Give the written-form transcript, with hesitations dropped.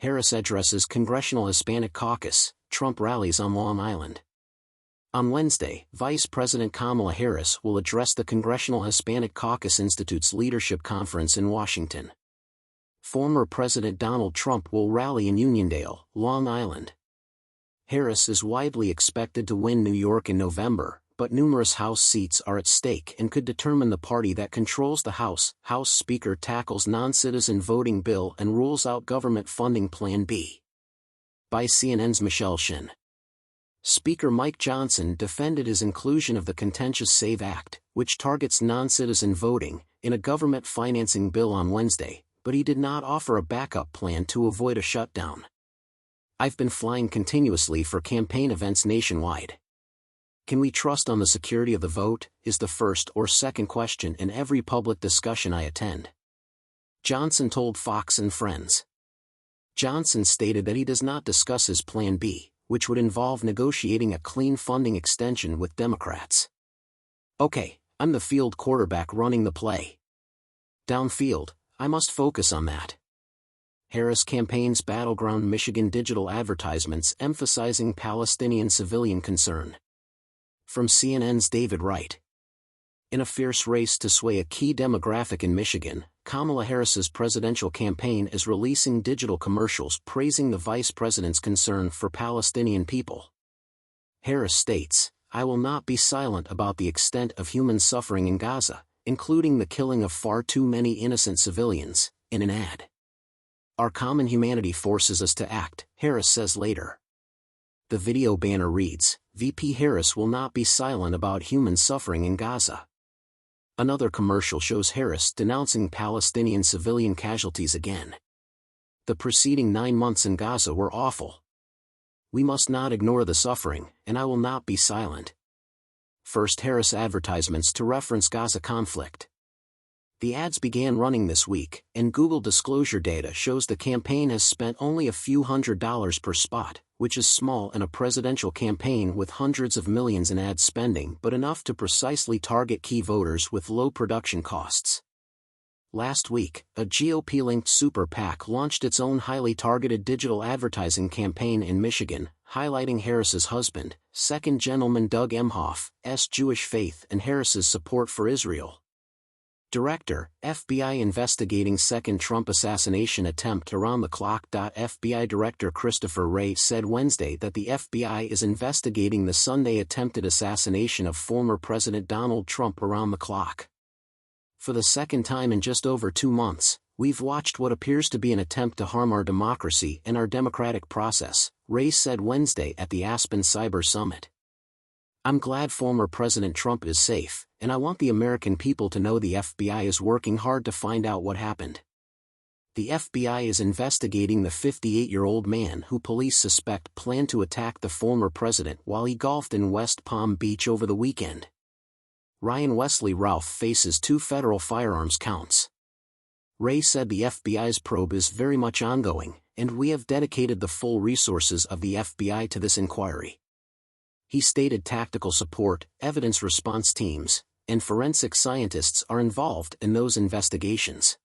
Harris addresses Congressional Hispanic Caucus, Trump rallies on Long Island. On Wednesday, Vice President Kamala Harris will address the Congressional Hispanic Caucus Institute's leadership conference in Washington. Former President Donald Trump will rally in Uniondale, Long Island. Harris is widely expected to win New York in November, but numerous House seats are at stake and could determine the party that controls the House. House Speaker tackles non-citizen voting bill and rules out government funding Plan B. By CNN's Michelle Shin. Speaker Mike Johnson defended his inclusion of the contentious SAVE Act, which targets non-citizen voting, in a government financing bill on Wednesday, but he did not offer a backup plan to avoid a shutdown. "I've been flying continuously for campaign events nationwide. Can we trust on the security of the vote, is the first or second question in every public discussion I attend," Johnson told Fox and Friends. Johnson stated that he does not discuss his Plan B, which would involve negotiating a clean funding extension with Democrats. "Okay, I'm the field quarterback running the play. Downfield, I must focus on that." Harris campaign's battleground Michigan digital advertisements emphasizing Palestinian civilian concern. From CNN's David Wright. In a fierce race to sway a key demographic in Michigan, Kamala Harris's presidential campaign is releasing digital commercials praising the vice president's concern for Palestinian people. Harris states, "I will not be silent about the extent of human suffering in Gaza, including the killing of far too many innocent civilians," in an ad. "Our common humanity forces us to act," Harris says later. The video banner reads, "VP Harris will not be silent about human suffering in Gaza." Another commercial shows Harris denouncing Palestinian civilian casualties again. "The preceding 9 months in Gaza were awful. We must not ignore the suffering, and I will not be silent." First Harris advertisements to reference Gaza conflict. The ads began running this week, and Google disclosure data shows the campaign has spent only a few $100s per spot, which is small in a presidential campaign with hundreds of millions in ad spending but enough to precisely target key voters with low production costs. Last week, a GOP-linked super PAC launched its own highly targeted digital advertising campaign in Michigan, highlighting Harris's husband, Second Gentleman Doug Emhoff's Jewish faith and Harris's support for Israel. Director, FBI investigating second Trump assassination attempt around the clock. FBI Director Christopher Wray said Wednesday that the FBI is investigating the Sunday attempted assassination of former President Donald Trump around the clock. "For the second time in just over 2 months, we've watched what appears to be an attempt to harm our democracy and our democratic process," Wray said Wednesday at the Aspen Cyber Summit. "I'm glad former President Trump is safe, and I want the American people to know the FBI is working hard to find out what happened. The FBI is investigating the 58-year-old man who police suspect planned to attack the former president while he golfed in West Palm Beach over the weekend. Ryan Wesley Ralph faces 2 federal firearms counts." Wray said the FBI's probe is very much ongoing, and we have dedicated the full resources of the FBI to this inquiry. He stated tactical support, evidence response teams, and forensic scientists are involved in those investigations.